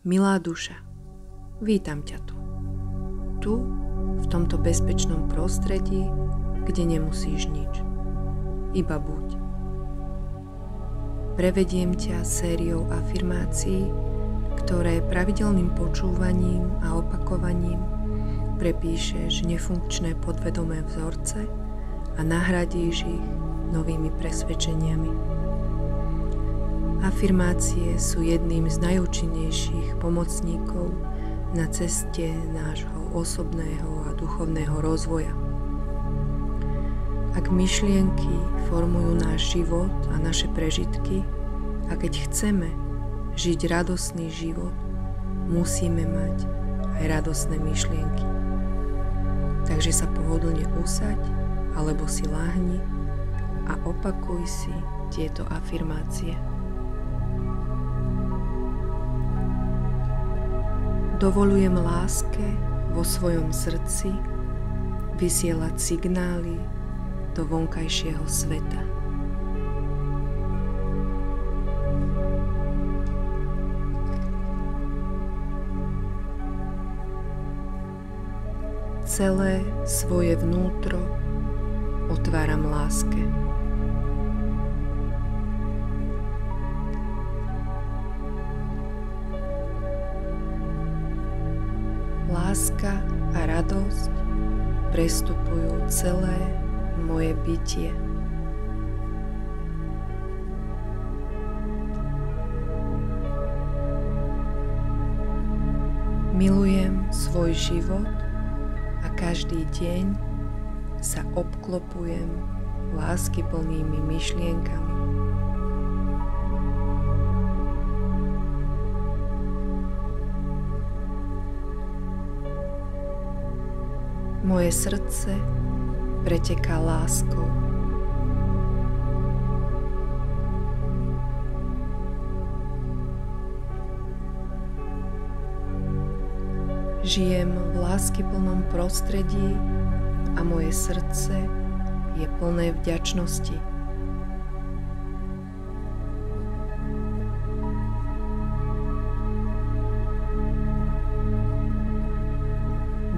Milá duša, vítam ťa tu. Tu, v tomto bezpečnom prostredí, kde nemusíš nič. Iba buď. Prevediem ťa sériou afirmácií, ktoré pravidelným počúvaním a opakovaním prepíšeš nefunkčné podvedomé vzorce a nahradíš ich novými presvedčeniami. Afirmácie sú jedným z najúčinnejších pomocníkov na ceste nášho osobného a duchovného rozvoja. Ak myšlienky formujú náš život a naše prežitky, a keď chceme žiť radosný život, musíme mať aj radosné myšlienky. Takže sa pohodlne usaď alebo si láhni a opakuj si tieto afirmácie. Dovolujem láske vo svojom srdci vysielať signály do vonkajšieho sveta. Celé svoje vnútro otváram láske. Láska a radosť prestupujú celé moje bytie. Milujem svoj život a každý deň sa obklopujem láskyplnými myšlienkami. Moje srdce preteká láskou. Žijem v láskyplnom prostredí a moje srdce je plné vďačnosti.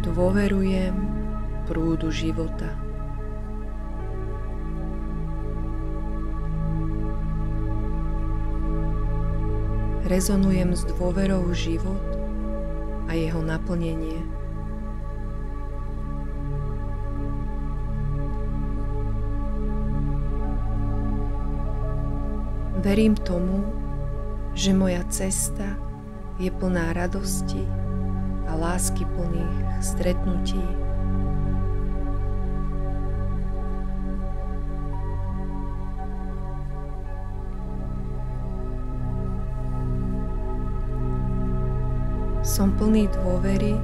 Dôverujem prúdu života. Rezonujem s dôverou život a jeho naplnenie. Verím tomu, že moja cesta je plná radosti a láskyplných stretnutí. Som plný dôvery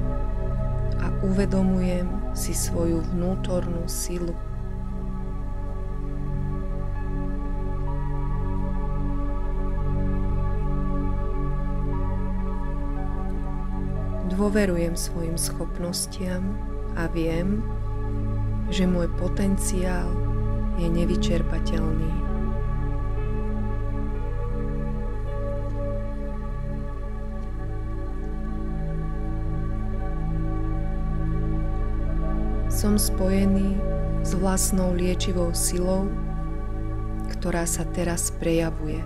a uvedomujem si svoju vnútornú silu. Dôverujem svojim schopnostiam a viem, že môj potenciál je nevyčerpateľný. Som spojený s vlastnou liečivou silou, ktorá sa teraz prejavuje.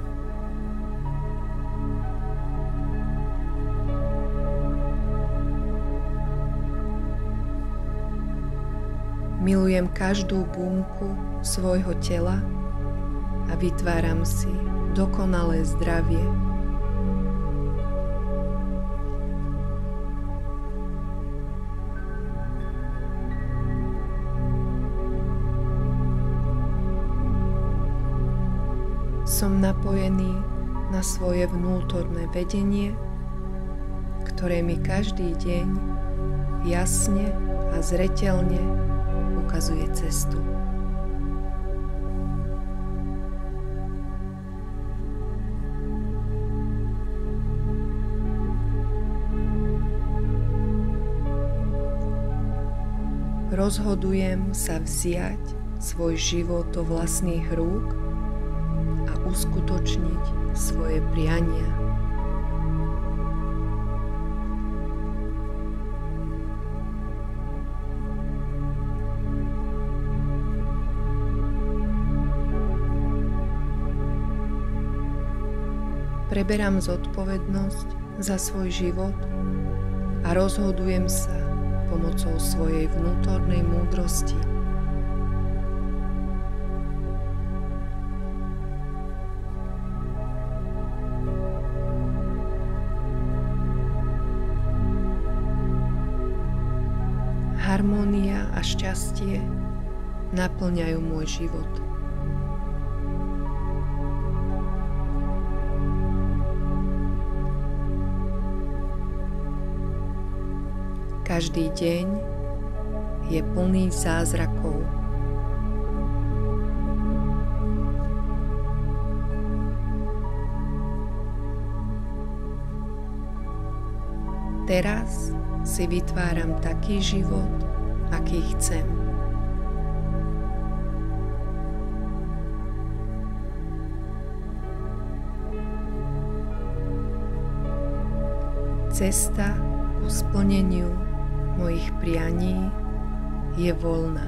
Milujem každú bunku svojho tela a vytváram si dokonalé zdravie. Som napojený na svoje vnútorné vedenie, ktoré mi každý deň jasne a zreteľne ukazuje cestu. Rozhodujem sa vziať svoj život do vlastných rúk a uskutočniť svoje priania. preberám zodpovednosť za svoj život a rozhodujem sa pomocou svojej vnútornej múdrosti. Harmónia a šťastie naplňajú môj život. Každý deň je plný zázrakov. Teraz si vytváram taký život, aký chcem. Cesta ku splneniu mojich prianí je voľná.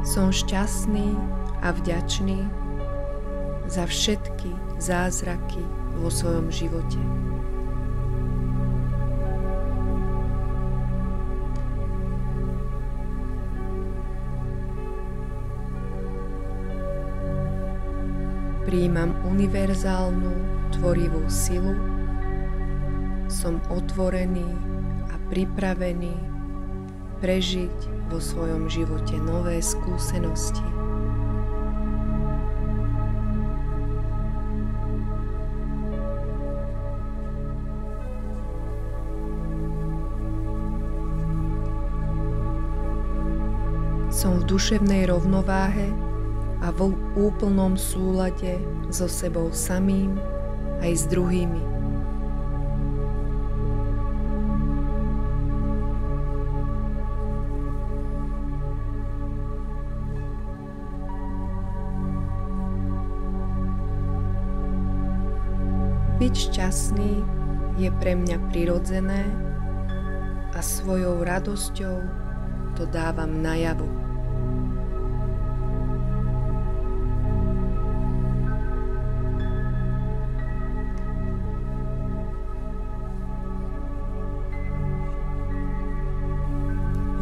Som šťastný a vďačný za všetky zázraky vo svojom živote. Prijímam univerzálnu tvorivú silu, som otvorený a pripravený prežiť vo svojom živote nové skúsenosti. Som v duševnej rovnováhe a v úplnom súlade so sebou samým aj s druhými. Byť šťastný je pre mňa prirodzené a svojou radosťou to dávam najavo.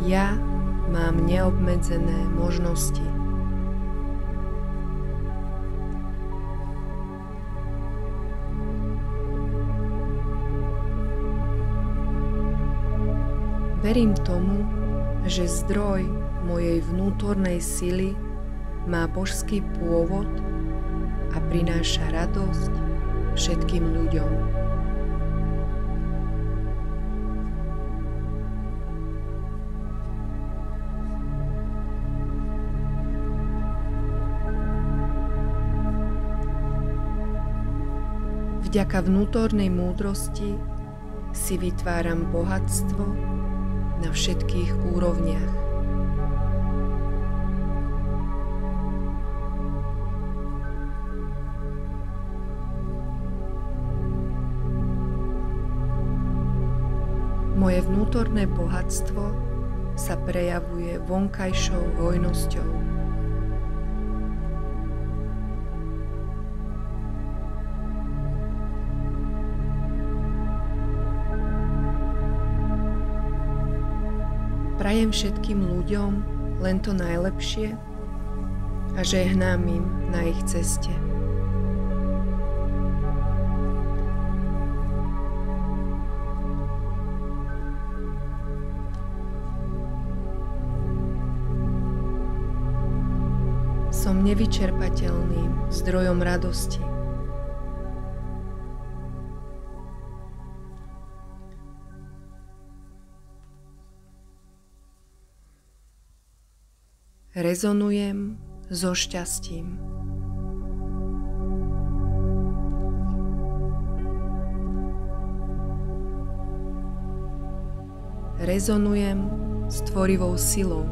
Ja mám neobmedzené možnosti. Verím tomu, že zdroj mojej vnútornej sily má božský pôvod a prináša radosť všetkým ľuďom. Vďaka vnútornej múdrosti si vytváram bohatstvo na všetkých úrovniach. Moje vnútorné bohatstvo sa prejavuje vonkajšou hojnosťou. Prajem všetkým ľuďom len to najlepšie a žehnám im na ich ceste. Som nevyčerpateľným zdrojom radosti. Rezonujem so šťastím. Rezonujem s tvorivou silou.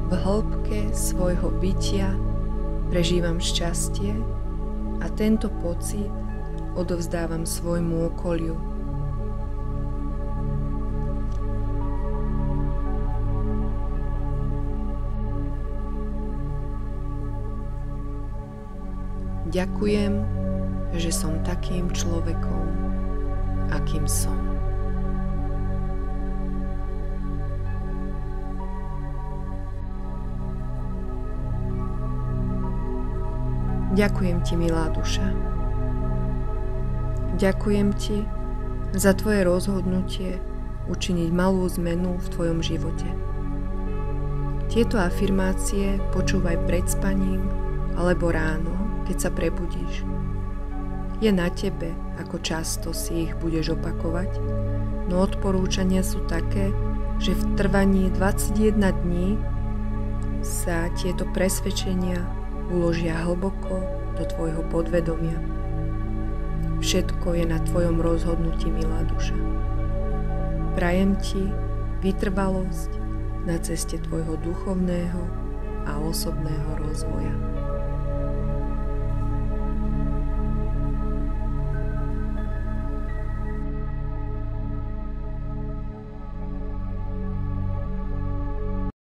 V hĺbke svojho bytia Prežívam šťastie a tento pocit odovzdávam svojmu okoliu. Ďakujem, že som takým človekom, akým som. Ďakujem ti, milá duša. Ďakujem ti za tvoje rozhodnutie učiniť malú zmenu v tvojom živote. Tieto afirmácie počúvaj pred spaním alebo ráno, keď sa prebudíš. Je na tebe, ako často si ich budeš opakovať, no odporúčania sú také, že v trvaní 21 dní sa tieto presvedčenia uložia hlboko do tvojho podvedomia. Všetko je na tvojom rozhodnutí, milá duša. Prajem ti vytrvalosť na ceste tvojho duchovného a osobného rozvoja.